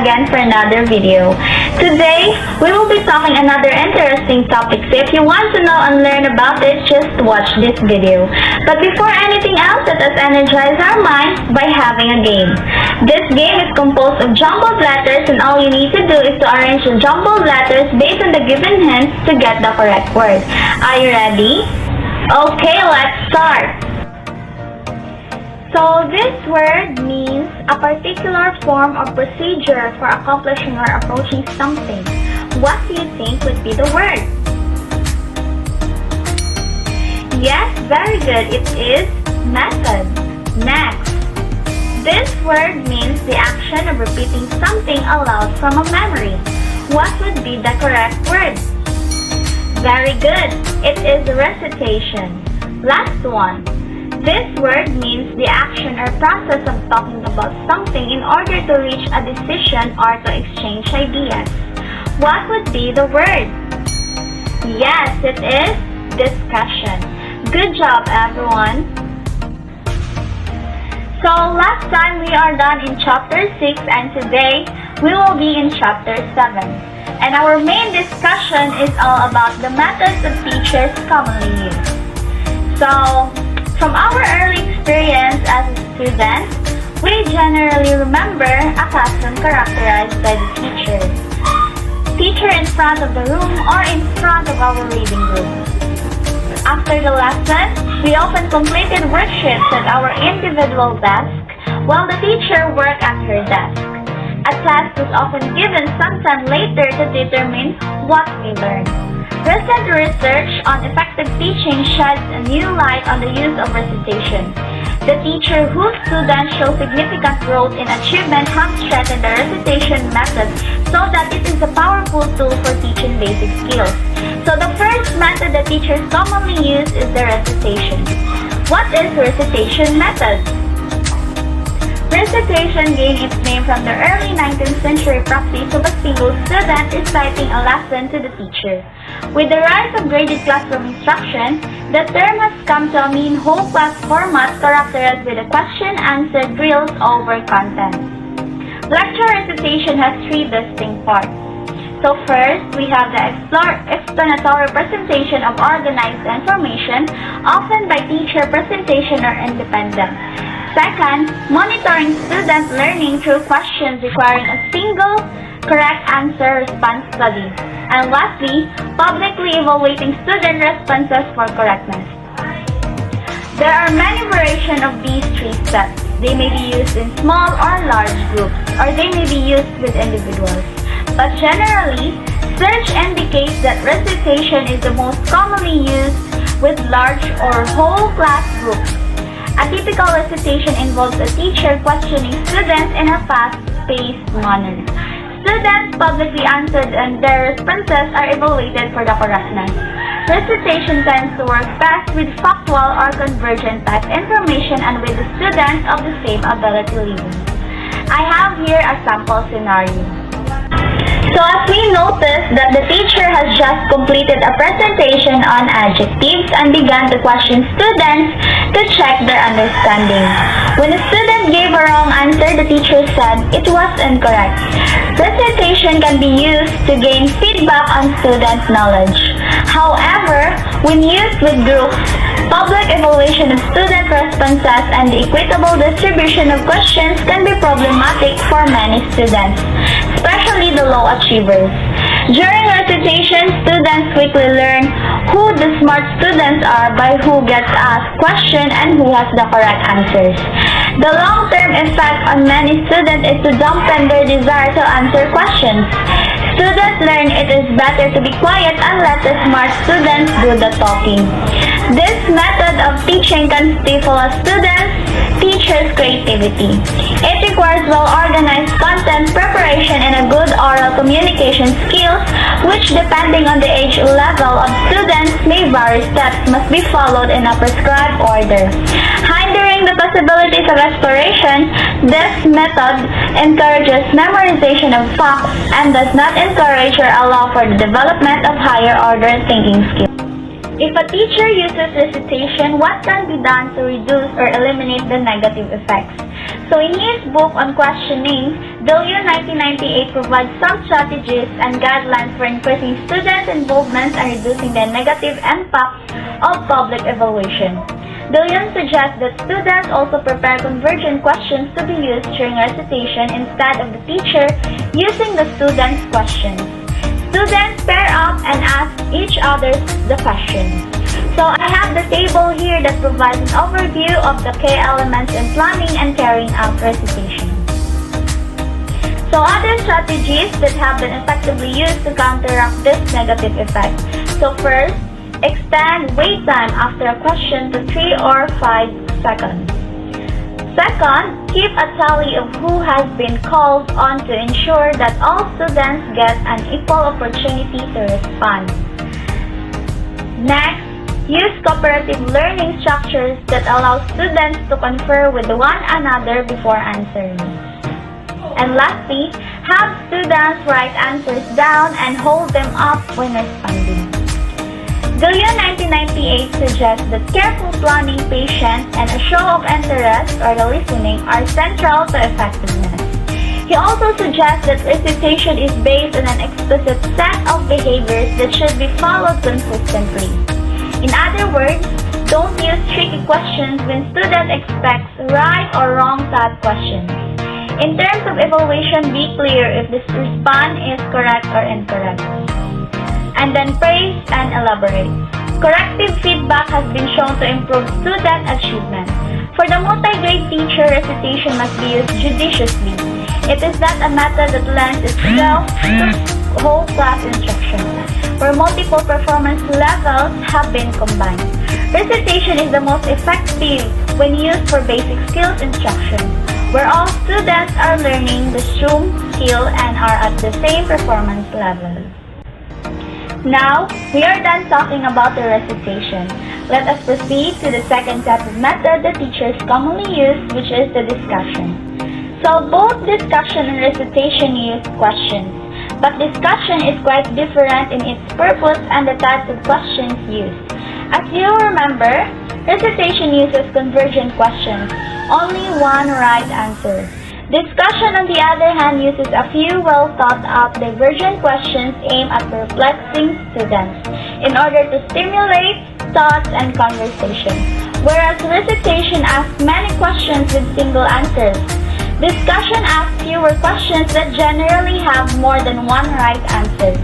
again for another video. Today, we will be talking another interesting topic. So if you want to know and learn about it, just watch this video. But before anything else, let us energize our minds by having a game. This game is composed of jumbled letters, and all you need to do is to arrange the jumbled letters based on the given hints to get the correct word. Are you ready? Okay, let's start. So this word means a particular form or procedure for accomplishing or approaching something. What do you think would be the word? Yes, very good. It is method. Next. This word means the action of repeating something aloud from a memory. What would be the correct word? Very good. It is recitation. Last one. This word means the action or process of talking about something in order to reach a decision or to exchange ideas. What would be the word? Yes, it is discussion. Good job, everyone. So last time we are done in chapter 6 and today we will be in chapter 7. And our main discussion is all about the methods of teachers commonly used. So, from our early experience as a student, we generally remember a classroom characterized by the teacher in front of the room or in front of our reading room. After the lesson, we often completed worksheets at our individual desk while the teacher worked at her desk. A test was often given sometime later to determine what we learned. Recent research on effective teaching sheds a new light on the use of recitation. The teacher whose students show significant growth in achievement have strengthened the recitation method so that it is a powerful tool for teaching basic skills. So the first method that teachers commonly use is the recitation. What is recitation method? Recitation gained its name from the early 19th century practice of a single student reciting a lesson to the teacher. With the rise of graded classroom instruction, the term has come to mean whole class format characterized with a question-answer drills over content. Lecture recitation has three distinct parts. So first, we have the explanatory presentation of organized information, often by teacher presentation or independent. Second, monitoring student learning through questions requiring a single correct answer response study. And lastly, publicly evaluating student responses for correctness. There are many variations of these three steps. They may be used in small or large groups, or they may be used with individuals. But generally, research indicates that recitation is the most commonly used with large or whole class groups. A typical recitation involves a teacher questioning students in a fast-paced manner. Students publicly answered and their responses are evaluated for the correctness. Recitation tends to work best with factual or convergent type information and with the students of the same ability level. I have here a sample scenario. So as we notice that the teacher has just completed a presentation on adjectives and began to question students to check their understanding. When a student gave a wrong answer, the teacher said it was incorrect. Recitation can be used to gain feedback on students' knowledge. However, when used with groups, public evaluation of student responses and the equitable distribution of questions can be problematic for many students, especially the low achievers. During recitation, students quickly learn who the smart students are by who gets asked questions and who has the correct answers. The long-term effect on many students is to dampen their desire to answer questions. Students learn it is better to be quiet and let the smart students do the talking. This method of teaching can stifle a student's teacher's creativity. It requires well-organized content preparation and a good oral communication skills, which depending on the age level of students may vary. Steps must be followed in a prescribed order. Hindering the possibilities of exploration, this method encourages memorization of facts and does not encourage or allow for the development of higher order thinking skills. If a teacher uses recitation, what can be done to reduce or eliminate the negative effects? So in his book on questioning, Delio 1998 provides some strategies and guidelines for increasing student involvement and reducing the negative impact of public evaluation. Dillon suggests that students also prepare convergent questions to be used during recitation instead of the teacher using the students' questions. Students pair up and ask each other the questions. So I have the table here that provides an overview of the key elements in planning and carrying out recitation. So other strategies that have been effectively used to counteract this negative effect. So first, extend wait time after a question to 3 or 5 seconds. Second, keep a tally of who has been called on to ensure that all students get an equal opportunity to respond. Next, use cooperative learning structures that allow students to confer with one another before answering. And lastly, have students write answers down and hold them up when responding. Dillon 1998 suggests that careful planning, patience, and a show of interest or the listening are central to effectiveness. He also suggests that recitation is based on an explicit set of behaviors that should be followed consistently. In other words, don't use tricky questions when student expects right or wrong type questions. In terms of evaluation, be clear if this response is correct or incorrect. And then praise and elaborate. Corrective feedback has been shown to improve student achievement. For the multi-grade teacher, recitation must be used judiciously. It is not a method that lends itself to whole class instruction, where multiple performance levels have been combined. Recitation is the most effective when used for basic skills instruction, where all students are learning the same skill and are at the same performance level. Now, we are done talking about the recitation. Let us proceed to the second type of method that teachers commonly use, which is the discussion. So, both discussion and recitation use questions, but discussion is quite different in its purpose and the types of questions used. As you remember, recitation uses convergent questions, only one right answer. Discussion, on the other hand, uses a few well-thought-out divergent questions aimed at perplexing students in order to stimulate thoughts and conversation, whereas recitation asks many questions with single answers. Discussion asks fewer questions that generally have more than one right answer.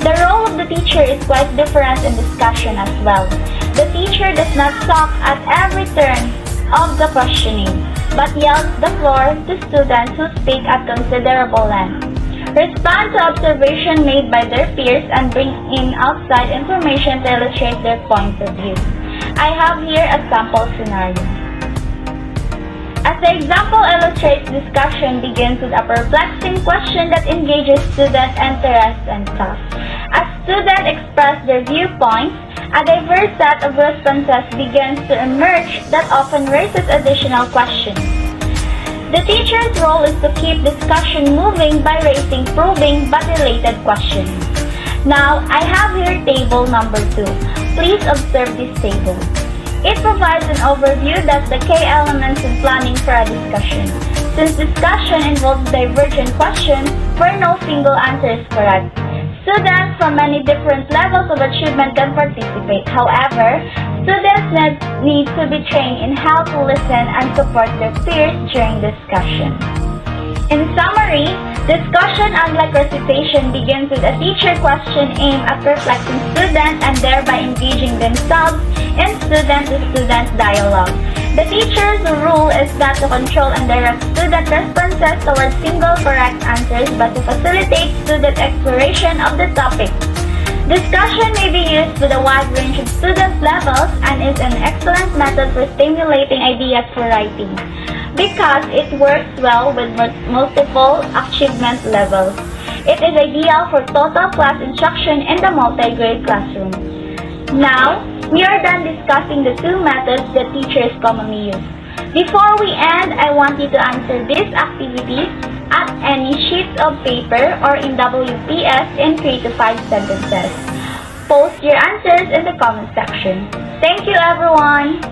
The role of the teacher is quite different in discussion as well. The teacher does not talk at every turn of the questioning, but yields the floor to students who speak at considerable length, respond to observation made by their peers, and bring in outside information to illustrate their points of view. I have here a sample scenario. As the example illustrates, discussion begins with a perplexing question that engages student interest and thought. As students express their viewpoints, a diverse set of responses begins to emerge that often raises additional questions. The teacher's role is to keep discussion moving by raising probing but related questions. Now, I have here table number 2. Please observe this table. It provides an overview that's the key elements in planning for a discussion. Since discussion involves divergent questions, where no single answer is correct, students from many different levels of achievement can participate. However, students need to be trained in how to listen and support their peers during discussion. In summary, discussion, unlike recitation, begins with a teacher question aimed at perplexing students and thereby engaging themselves in student-to-student dialogue. The teacher's role is not to control and direct student responses towards single correct answers, but to facilitate student exploration of the topic. Discussion may be used with a wide range of student levels and is an excellent method for stimulating ideas for writing, because it works well with multiple achievement levels. It is ideal for total class instruction in the multi-grade classroom. Now, we are done discussing the two methods that teachers commonly use. Before we end, I want you to answer these activities at any sheets of paper or in WPS in 3 to 5 sentences. post your answers in the comment section. Thank you everyone!